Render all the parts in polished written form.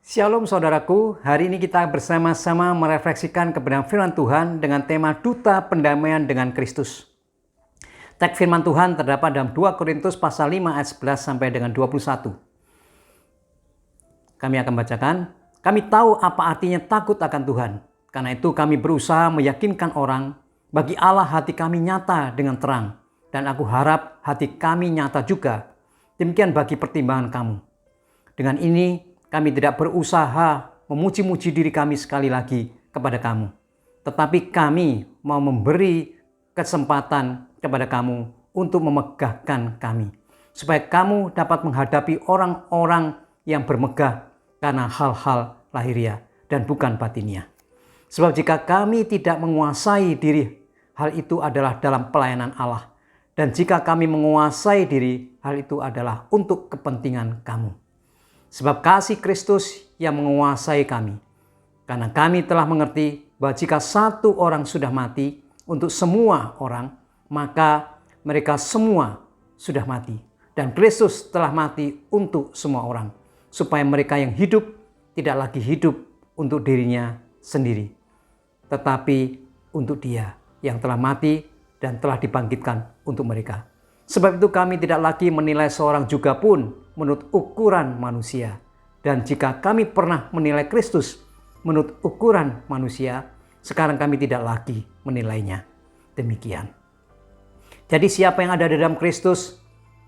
Shalom saudaraku, hari ini kita bersama-sama merefleksikan kebenaran firman Tuhan dengan tema Duta Pendamaian dengan Kristus. Teks firman Tuhan terdapat dalam 2 Korintus pasal 5 ayat 11 sampai dengan 21. Kami akan bacakan, kami tahu apa artinya takut akan Tuhan. Karena itu kami berusaha meyakinkan orang, bagi Allah hati kami nyata dengan terang. Dan aku harap hati kami nyata juga. Demikian bagi pertimbangan kamu. Dengan ini kami tidak berusaha memuji-muji diri kami sekali lagi kepada kamu. Tetapi kami mau memberi kesempatan kepada kamu untuk memegahkan kami. Supaya kamu dapat menghadapi orang-orang yang bermegah karena hal-hal lahiriah dan bukan batiniah. Sebab jika kami tidak menguasai diri, hal itu adalah dalam pelayanan Allah. Dan jika kami menguasai diri, hal itu adalah untuk kepentingan kamu. Sebab kasih Kristus yang menguasai kami. Karena kami telah mengerti bahwa jika satu orang sudah mati untuk semua orang, maka mereka semua sudah mati. Dan Kristus telah mati untuk semua orang. Supaya mereka yang hidup tidak lagi hidup untuk dirinya sendiri. Tetapi untuk Dia yang telah mati dan telah dibangkitkan untuk mereka. Sebab itu kami tidak lagi menilai seorang juga pun menurut ukuran manusia. Dan jika kami pernah menilai Kristus menurut ukuran manusia, sekarang kami tidak lagi menilainya. Demikian. Jadi siapa yang ada di dalam Kristus,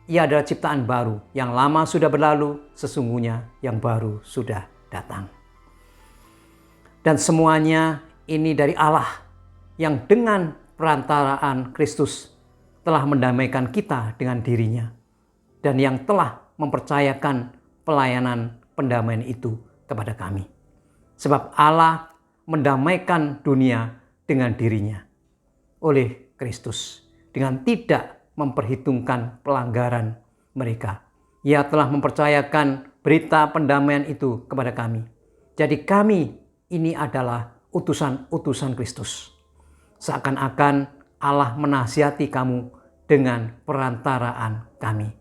ia adalah ciptaan baru. Yang lama sudah berlalu, sesungguhnya yang baru sudah datang. Dan semuanya ini dari Allah yang dengan perantaraan Kristus telah mendamaikan kita dengan dirinya dan yang telah mempercayakan pelayanan pendamaian itu kepada kami. Sebab Allah mendamaikan dunia dengan dirinya oleh Kristus dengan tidak memperhitungkan pelanggaran mereka. Ia telah mempercayakan berita pendamaian itu kepada kami. Jadi kami ini adalah utusan-utusan Kristus. Seakan-akan Allah menasihati kamu dengan perantaraan kami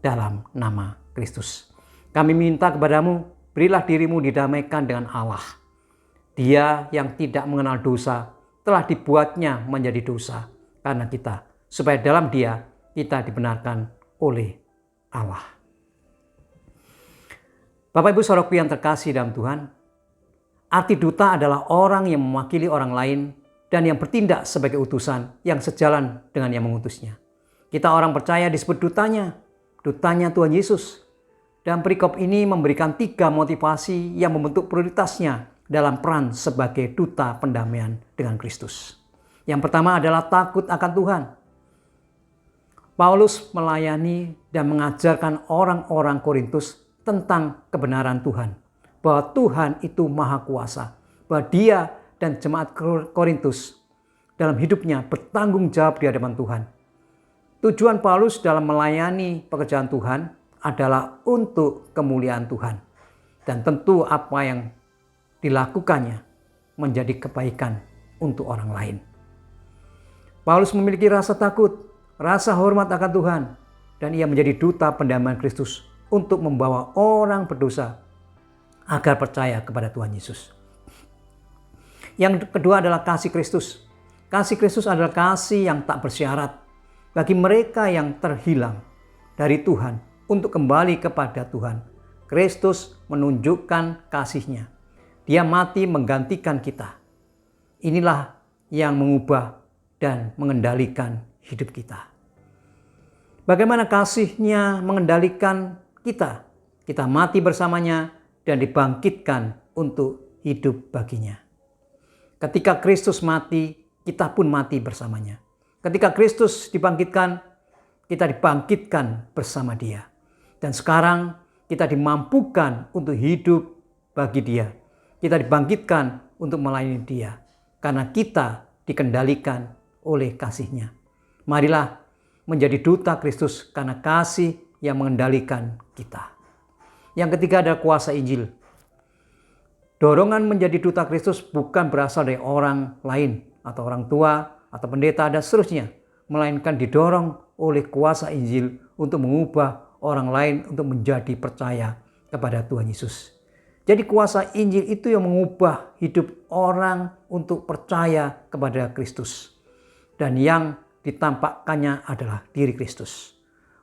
dalam nama Kristus. Kami minta kepadamu, berilah dirimu didamaikan dengan Allah. Dia yang tidak mengenal dosa telah dibuatnya menjadi dosa karena kita, supaya dalam Dia kita dibenarkan oleh Allah. Bapak Ibu Saudaraku yang terkasih dalam Tuhan, arti duta adalah orang yang mewakili orang lain dan yang bertindak sebagai utusan yang sejalan dengan yang mengutusnya. Kita orang percaya disebut dutanya Tuhan Yesus. Dan perikop ini memberikan 3 motivasi yang membentuk prioritasnya dalam peran sebagai duta pendamaian dengan Kristus. Yang pertama adalah takut akan Tuhan. Paulus melayani dan mengajarkan orang-orang Korintus tentang kebenaran Tuhan. Bahwa Tuhan itu maha kuasa. Bahwa Dia dan jemaat Korintus dalam hidupnya bertanggung jawab di hadapan Tuhan. Tujuan Paulus dalam melayani pekerjaan Tuhan adalah untuk kemuliaan Tuhan. Dan tentu apa yang dilakukannya menjadi kebaikan untuk orang lain. Paulus memiliki rasa takut, rasa hormat akan Tuhan. Dan ia menjadi duta pendamaian Kristus untuk membawa orang berdosa agar percaya kepada Tuhan Yesus. Yang kedua adalah kasih Kristus. Kasih Kristus adalah kasih yang tak bersyarat bagi mereka yang terhilang dari Tuhan untuk kembali kepada Tuhan. Kristus menunjukkan kasih-Nya. Dia mati menggantikan kita. Inilah yang mengubah dan mengendalikan hidup kita. Bagaimana kasih-Nya mengendalikan kita? Kita mati bersamanya dan dibangkitkan untuk hidup baginya. Ketika Kristus mati, kita pun mati bersamanya. Ketika Kristus dibangkitkan, kita dibangkitkan bersama Dia. Dan sekarang kita dimampukan untuk hidup bagi Dia. Kita dibangkitkan untuk melayani Dia. Karena kita dikendalikan oleh kasih-Nya. Marilah menjadi duta Kristus karena kasih yang mengendalikan kita. Yang ketiga adalah kuasa Injil. Dorongan menjadi duta Kristus bukan berasal dari orang lain atau orang tua atau pendeta dan seterusnya. Melainkan didorong oleh kuasa Injil untuk mengubah orang lain untuk menjadi percaya kepada Tuhan Yesus. Jadi kuasa Injil itu yang mengubah hidup orang untuk percaya kepada Kristus. Dan yang ditampakkannya adalah diri Kristus.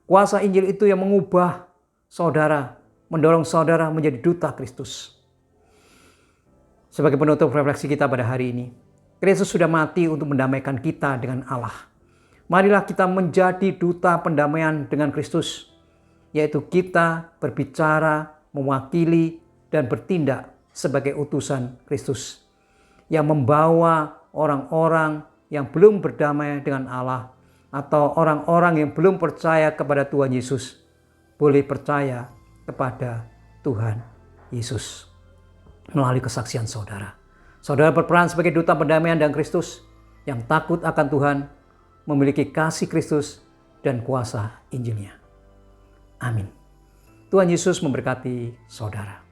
Kuasa Injil itu yang mengubah saudara, mendorong saudara menjadi duta Kristus. Sebagai penutup refleksi kita pada hari ini, Kristus sudah mati untuk mendamaikan kita dengan Allah. Marilah kita menjadi duta pendamaian dengan Kristus, yaitu kita berbicara, mewakili, dan bertindak sebagai utusan Kristus yang membawa orang-orang yang belum berdamai dengan Allah atau orang-orang yang belum percaya kepada Tuhan Yesus boleh percaya kepada Tuhan Yesus melalui kesaksian saudara. Saudara berperan sebagai duta pendamaian dan Kristus yang takut akan Tuhan, memiliki kasih Kristus dan kuasa Injilnya. Amin. Tuhan Yesus memberkati saudara.